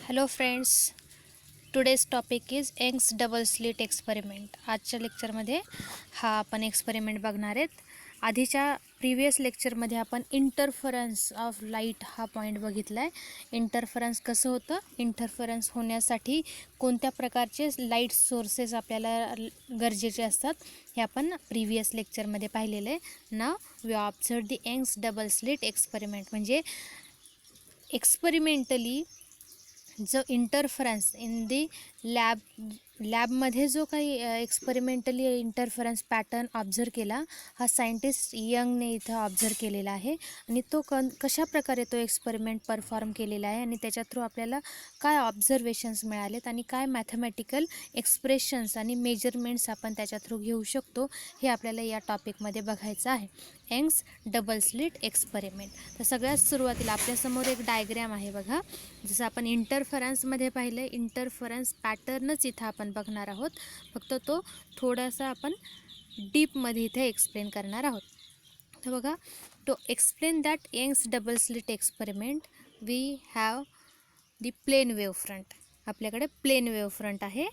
Hello friends, today's topic is Young's double slit experiment. आजच्या लेक्चरमध्ये हा आपण एक्सपेरिमेंट बघणार आहेत. आधीच्या प्रिव्हियस लेक्चरमध्ये आपण इंटरफरन्स ऑफ लाईट हा पॉईंट बघितला आहे. इंटरफरन्स कसं होतं, इंटरफरन्स होण्यासाठी कोणत्या प्रकारचे लाईट सोर्सेस आपल्याला गरजेचे असतात हे आपण प्रिव्हियस लेक्चरमध्ये पाहिलेलं आहे. Now we observe the Young's double slit experiment म्हणजे एक्सपेरिमेंटली जो इंटरफरन्स इन दी लॅबमध्ये जो काही एक्सपेरिमेंटली इंटरफरन्स पॅटर्न ऑब्झर्व केला हा सायंटिस्ट यंगने इथं ऑब्झर्व केलेला आहे. आणि तो कशा प्रकारे तो एक्सपेरिमेंट परफॉर्म केलेला आहे आणि त्याच्या थ्रू आपल्याला काय ऑब्झर्वेशन्स मिळालेत आणि काय मॅथमॅटिकल एक्सप्रेशन्स आणि मेजरमेंट्स आपण त्याच्या थ्रू घेऊ शकतो हे आपल्याला या टॉपिकमध्ये बघायचं आहे. Young's double slit experiment. तर सगळ्यात सुरुवातीला आपल्यासमोर एक डायग्रॅम आहे बघा. जसं आपण इंटरफरन्समध्ये पाहिलं, इंटरफरन्स पॅटर्नच इथं आपण बघणार आहोत, फक्त तो थोडासा आपण डीपमध्ये इथे एक्सप्लेन करणार आहोत. तर बघा, to explain that Young's double slit experiment we have the plane wave front. आपल्याकडे प्लेन वेव्ह फ्रंट आहे.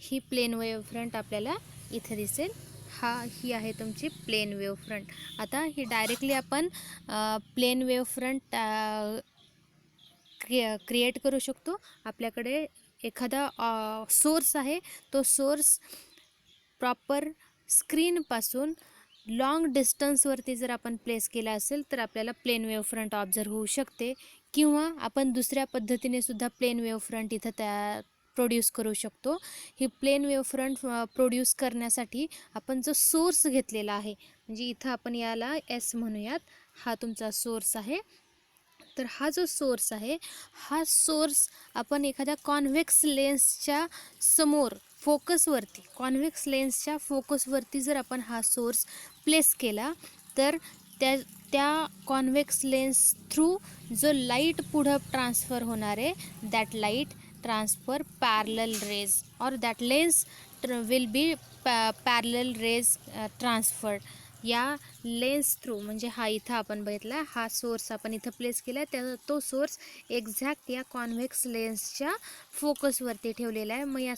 ही प्लेन वेव्ह फ्रंट आपल्याला इथे दिसेल. ही आहे तुमची प्लेन वेव्ह फ्रंट. आता ही डायरेक्टली आपण प्लेन वेव्ह फ्रंट क्रिएट करू शकतो. आपल्याकडे एखादा सोर्स आहे, तो सोर्स प्रॉपर स्क्रीनपासून लॉंग डिस्टन्सवरती जर आपण प्लेस केला असेल तर आपल्याला प्लेन वेव्ह फ्रंट ऑब्झर्व होऊ शकते. किंवा आपण दुसऱ्या पद्धतीने सुद्धा प्लेन वेव्ह फ्रंट इथं प्रोड्यूस करू शकतो. ही प्लेन वेव्ह फ्रंट प्रोड्यूस करण्यासाठी आपण जो सोर्स घेतलेला आहे, म्हणजे इथं आपण याला एस म्हणूयात, हा तुमचा सोर्स आहे. तर हा जो सोर्स आहे, हा सोर्स आपण एखाद्या कॉन्व्हेक्स लेन्सच्या समोर कॉन्व्हेक्स लेन्सच्या फोकसवरती जर आपण हा सोर्स प्लेस केला तर त्या कॉन्व्हेक्स लेन्स थ्रू जो लाईट पुढं ट्रान्सफर होणार आहे, that light transfer parallel rays और that lens will be parallel rays transferred. या लेन्स थ्रू, म्हणजे हा इथं आपण बघितला, हा सोर्स आपण इथं प्लेस केला आहे, तो सोर्स एक्झॅक्ट या कॉन्व्हेक्स लेन्सच्या फोकसवरती ठेवलेला आहे. मग या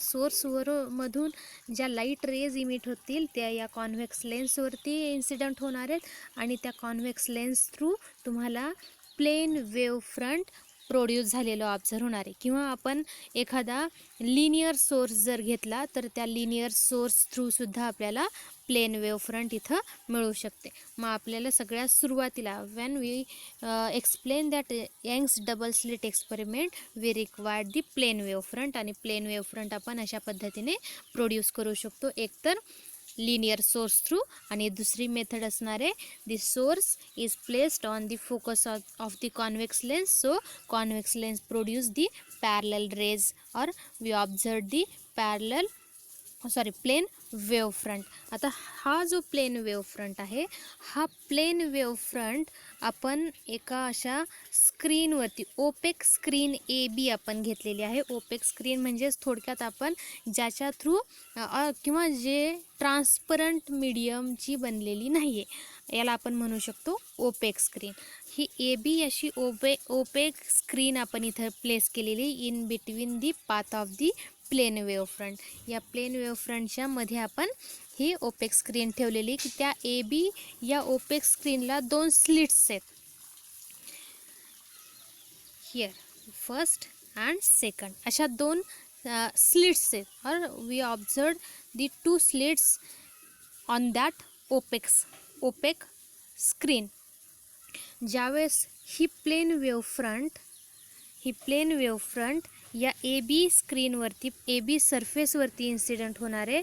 मधून ज्या लाईट रेज इमिट होतील त्या या कॉन्व्हेक्स लेन्सवरती इन्सिडंट होणार आहेत आणि त्या कॉन्व्हेक्स लेन्स थ्रू तुम्हाला प्लेन वेव्ह फ्रंट प्रोड्यूस झालेलं ऑब्झर्व होणार आहे. किंवा आपण एखादा लिनियर सोर्स जर घेतला तर त्या लिनियर सोर्स थ्रूसुद्धा आपल्याला प्लेन वेव्ह फ्रंट इथं मिळू शकते. मग आपल्याला सगळ्यात सुरुवातीला when we explain that Young's double slit experiment we required the plane wave front. आणि प्लेन वेव्ह फ्रंट आपण अशा पद्धतीने प्रोड्यूस करू शकतो, एकतर लिनियर सोर्स थ्रू आणि दुसरी मेथड असणार आहे the source is placed on the focus of the convex lens, so convex lens produce the parallel rays और we observe the plane wave front. आता हा जो प्लेन वेव्ह फ्रंट आहे, हा प्लेन वेव्ह फ्रंट आपण एका अशा स्क्रीनवरती, ओपेक स्क्रीन AB आपण घेतलेली आहे. ओपेक स्क्रीन म्हणजेच थोडक्यात आपण ज्याच्या थ्रू किंवा जे ट्रान्सपरंट मीडियमची बनलेली नाही आहे, याला आपण म्हणू शकतो ओपेक स्क्रीन. ही AB अशी ओपेक स्क्रीन आपण इथं प्लेस केलेली in between the path of the plane wave front. या प्लेन वेव्ह फ्रंटच्या मध्ये आपण ही ओपेक स्क्रीन ठेवलेली, की त्या AB या ओपेक स्क्रीनला दोन स्लिट्स आहेत. हियर फर्स्ट अँड सेकंड अशा दोन स्लिट्स आहेत. और we observe the two slits on that opaque screen. ज्यावेळेस ही प्लेन वेव्ह फ्रंट या AB स्क्रीनवरती, AB सरफेसवरती इन्सिडंट होणार आहे,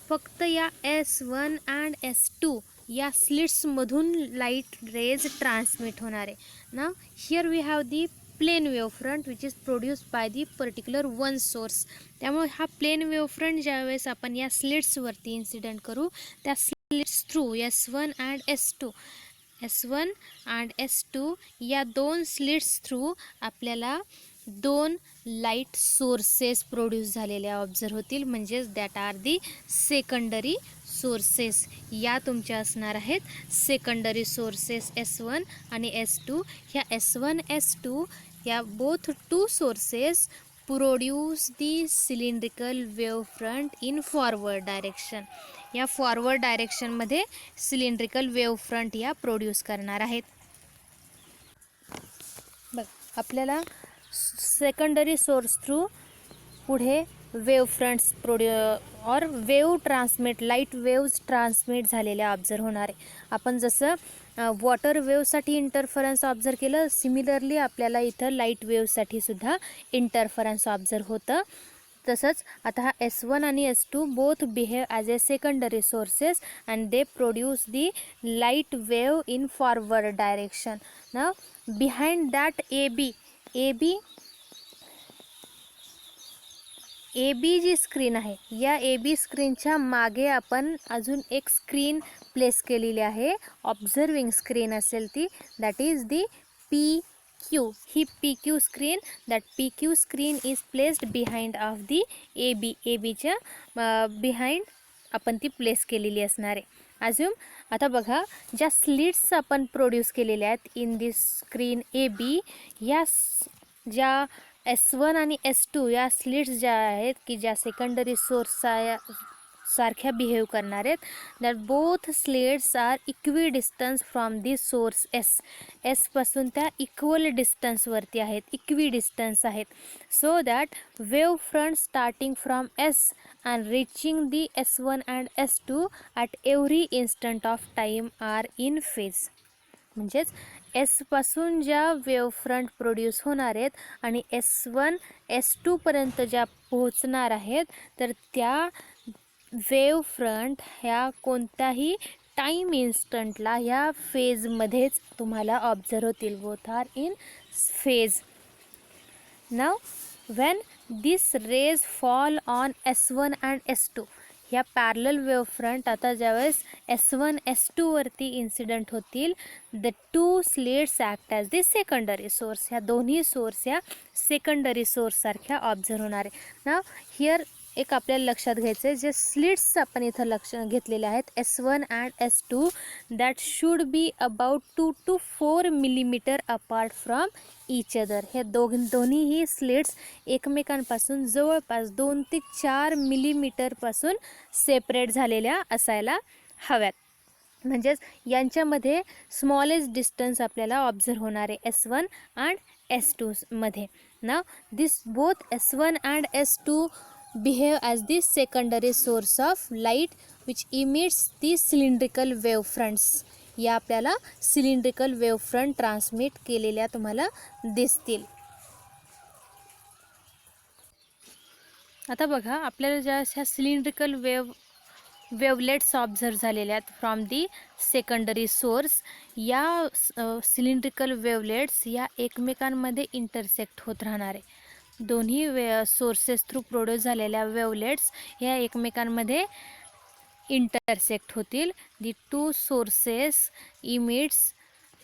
फक्त या S1 अँड S2 या स्लिट्समधून लाईट रेज ट्रान्समिट होणार आहे ना. Here we have the plane wave front which is produced by the particular one source. त्यामुळे हा प्लेन वेव्ह फ्रंट ज्यावेळेस आपण या स्लिट्सवरती इन्सिडंट करू, त्या slits through S1 and S2 या दोन स्लिट्स थ्रू आपल्याला दोन लाईट सोर्सेस प्रोड्यूस झालेले ऑब्झर्व होतील, म्हणजेच that are the secondary sources. या तुमच्या असणार आहेत सेकंडरी सोर्सेस S1 आणि S2. ह्या S1 S2 या both two sources produce the cylindrical wave front in forward direction. या फॉरवर्ड डायरेक्शनमध्ये सिलेंड्रिकल वेव्ह फ्रंट या प्रोड्यूस करणार आहेत. बघ, आपल्याला सेकंडरी सोर्स थ्रू पुढे वेव्ह फ्रंट्स और wave transmit, light waves transmit झालेल्या ऑब्झर्व होणार आहे. आपण जसं वॉटर वेव्हसाठी इंटरफरन्स ऑब्झर्व केलं, सिमिलरली आपल्याला इथं लाईट वेव्हसाठी सुद्धा इंटरफरन्स ऑब्झर्व होतं. तसंच आता हा S1 आणि S2 both behave as a secondary sources and they produce the light wave in forward direction. ना behind that A B G screen आहे, या ए बी स्क्रीनच्या मागे आपण अजून एक स्क्रीन प्लेस केलेली आहे, ऑब्झर्विंग स्क्रीन असेल ती, दॅट इज दी PQ. ही PQ screen, that PQ screen is placed behind of the A बीच्या बिहाइंड आपण ती प्लेस केलेली असणार आहे. अजून आता बघा, ज्या स्लिट्स आपण प्रोड्यूस केलेल्या आहेत in this screen A B, या ज्या S1 आणि S2 या स्लिट्स ज्या आहेत की ज्या सेकंडरी सोर्स सारख्या बिहेव करणार आहेत, that both slits are equidistance from the source S पासून त्या इक्वल डिस्टन्सवरती आहेत, इक्वी डिस्टन्स आहेत. So that wave front starting from S and reaching the S1 and S2 at every instant of time are in phase. म्हणजेच S पासून ज्या wave front produce होणार आहेत आणि S1 S2 पर्यंत ज्या पोहोचणार आहेत, तर त्या वेव्ह फ्रंट ह्या कोणत्याही टाईम इन्स्टंटला ह्या फेजमध्येच तुम्हाला ऑब्झर्व होतील. Both are in phase. Now when this rays fall on S1 and S2, ह्या पॅरलल वेव्ह फ्रंट आता ज्यावेळेस S1 S2 वरती इन्सिडेंट होतील, the two slits act as the secondary source. ह्या दोन्ही सोर्स ह्या सेकंडरी सोर्ससारख्या ऑब्झर्व होणार आहे. ना हिअर एक आपल्याला लक्षात घ्यायचं आहे, जे स्लिट्स आपण इथं लक्ष घेतलेले आहेत S1 and S2, that should be about 2 to 4 millimetre apart from each other. हे दोन्हीही स्लिट्स एकमेकांपासून जवळपास 2 ते 4 मिलीमीटरपासून सेपरेट झालेल्या असायला हव्यात. म्हणजेच यांच्यामध्ये स्मॉलेस्ट डिस्टन्स आपल्याला ऑब्झर्व होणार आहे S1 अँड S2 मध्ये. ना this both S1 and S2 behave as the secondary source of light which emits the cylindrical wave fronts. या आपल्याला सिलेंड्रिकल वेव्ह फ्रंट ट्रान्समिट केलेल्या तुम्हाला दिसतील. आता बघा, आपल्याला ज्या ह्या सिलेंड्रिकल वेव्हलेट्स ऑब्झर्व झालेल्या आहेत फ्रॉम दी सेकंडरी सोर्स, या सिलेंड्रिकल वेव्हलेट्स या एकमेकांमध्ये इंटरसेक्ट होत राहणार आहे. दोन्ही सोर्सेस थ्रू प्रोड्यूस झालेल्या वेव्हलेट्स ह्या एकमेकांमध्ये इंटरसेक्ट होतील. दी टू सोर्सेस इमिट्स,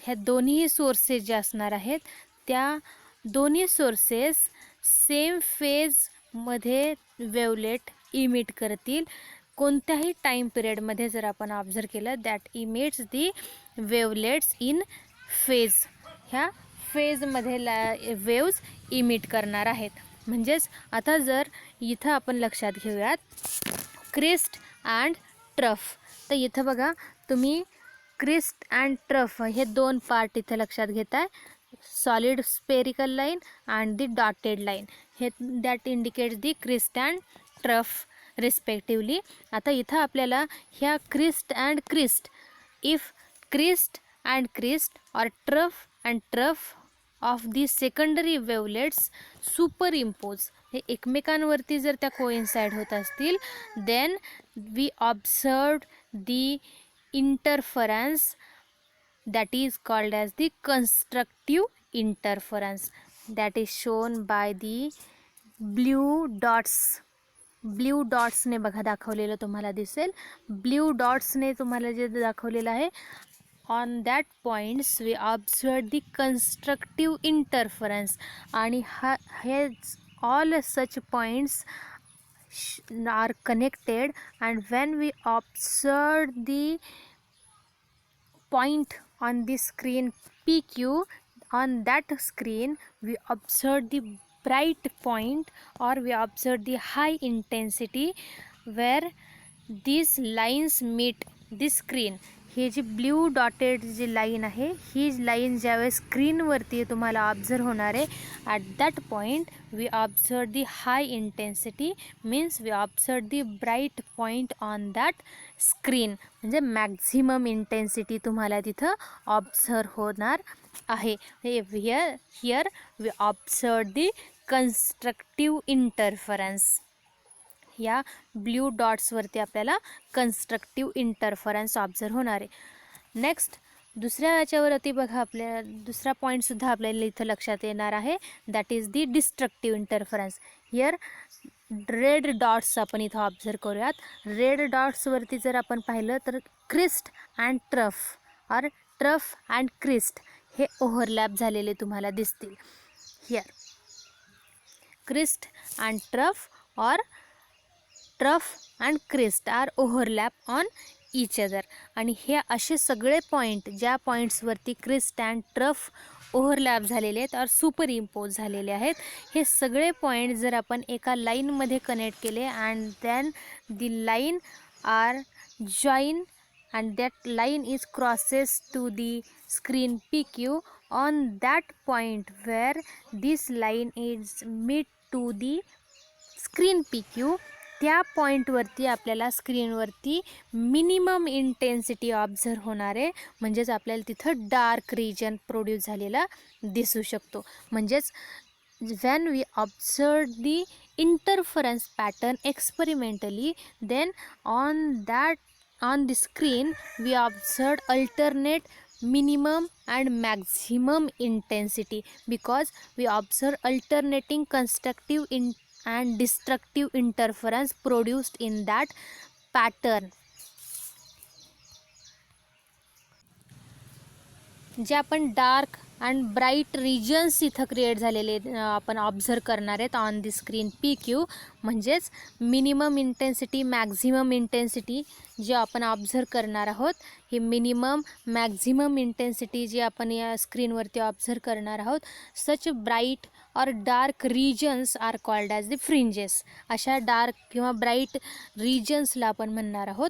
ह्या दोन्ही सोर्सेस ज्या असणार आहेत त्या दोन्ही सोर्सेस सेम फेजमध्ये वेव्हलेट इमिट करतील. कोणत्याही टाईम पिरियडमध्ये जर आपण ऑब्झर्व केलं, that emits the wavelets in phase. ह्या फेजमध्ये वेव्ज इमिट करणार आहेत. म्हणजेच आता जर इथं आपण लक्षात घेऊयात क्रिस्ट अँड ट्रफ, तर इथं बघा तुम्ही क्रिस्ट अँड ट्रफ हे दोन पार्ट इथं लक्षात घेताय. Solid spherical line and the dotted line, हे that indicates the crest and trough respectively. आता इथं आपल्याला ह्या crest and crest, if crest and crest और trough and trough of the secondary wavelets superimpose, हे एकमेकांवरती जर त्या कोइन्साइड होत असतील, then we observed the interference that is called as the constructive interference, that is shown by the blue dots. Blue डॉट्सने बघा दाखवलेलं तुम्हाला दिसेल. ब्ल्यू डॉट्सने तुम्हाला जे दाखवलेलं आहे, on that points we observed the constructive interference, आणि all such points are connected, and when we observed the point on the screen PQ, on that screen we observe the bright point, or we observe the high intensity where these lines meet this screen. हे जी blue dotted जी line आहे, ही line ज्यावेळेस स्क्रीनवरती तुम्हाला observe होणार आहे, at that point we observe the high intensity, means we observe the bright point on that screen. म्हणजे मॅक्झिमम इंटेन्सिटी तुम्हाला तिथं ऑब्झर्व होणार आहे. Here we observe the constructive interference. या ब्ल्यू डॉट्सवरती आपल्याला कन्स्ट्रक्टिव्ह इंटरफरन्स ऑब्झर्व होणार आहे. नेक्स्ट दुसऱ्या याच्यावरती बघा, आपल्या दुसरा पॉईंटसुद्धा आपल्याला इथं लक्षात येणार आहे, that is the destructive interference. Here red dots आपण इथं ऑब्झर्व करूयात. रेड डॉट्सवरती जर आपण पाहिलं तर क्रिस्ट अँड ट्रफ, और ट्रफ अँड क्रिस्ट हे ओव्हरलॅप झालेले तुम्हाला दिसतील. हियर क्रिस्ट अँड ट्रफ और trough and crest are overlap on each other. आणि हे असे सगळे पॉईंट, ज्या पॉईंट्सवरती क्रिस्ट अँड ट्रफ ओव्हरलॅप झालेले आहेत और सुपर इम्पोज झालेले आहेत, हे सगळे पॉईंट जर आपण एका लाईनमध्ये कनेक्ट केले and then the line are join and that line is crosses to the screen PQ on that point where this line is meet to the screen PQ. त्या पॉईंटवरती आपल्याला स्क्रीनवरती मिनिमम इंटेन्सिटी ऑब्झर्व होणार आहे. म्हणजेच आपल्याला तिथं dark region produce झालेला दिसू शकतो. म्हणजेच when we observe the interference pattern experimentally, then on the screen we observed alternate minimum and maximum intensity, because we observe alternating constructive and destructive interference produced in that pattern. जे आपण dark and bright regions इथं create झालेले आपण observe करणार आहेत on the screen PQ. म्हणजेच minimum intensity, maximum intensity जे आपण ऑब्झर्व करणार आहोत, ही मिनिमम मॅक्झिमम इंटेन्सिटी जी आपण या स्क्रीनवरती ऑब्झर्व करणार आहोत, सच ब्राईट और dark regions are called as the fringes. अशा डार्क किंवा ब्राईट रिजन्सला आपण म्हणणार आहोत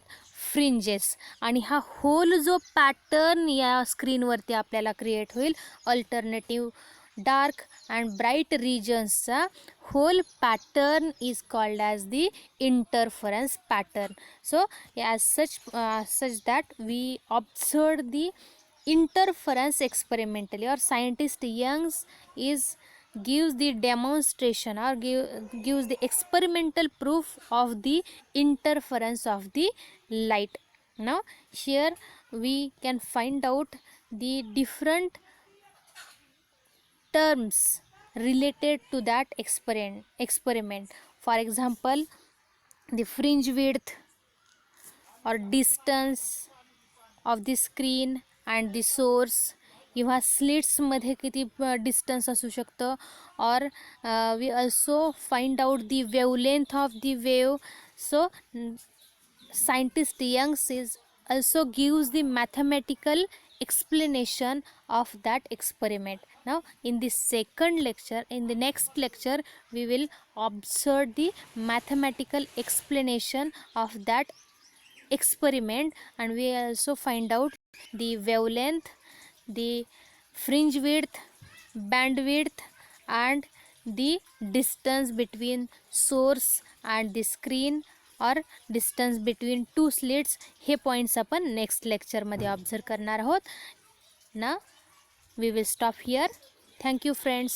फ्रिंजेस. आणि हा होल जो पॅटर्न या स्क्रीनवरती आपल्याला क्रिएट होईल, अल्टरनेटिव्ह डार्क अँड ब्राईट रिजन्सचा whole pattern is called as the interference pattern. So as such that we observed the interference experimentally, or scientist Young's gives the demonstration or gives the experimental proof of the interference of the light. Now here we can find out the different terms related to that experiment. For example, the fringe width or distance of the screen and the source, किंवा स्लिट्समध्ये किती distance असू शकतं, और we also find out the wavelength of the wave. So scientist Young's is also gives the mathematical explanation of that experiment. Now in the second lecture, in the next lecture, we will observe the mathematical explanation of that experiment, and we also find out the wavelength, the fringe width, bandwidth, and the distance between source and the screen, और distance between two slits. हे points आपण next लेक्चरमध्ये observe करणार आहोत ना. We will stop here. Thank you friends.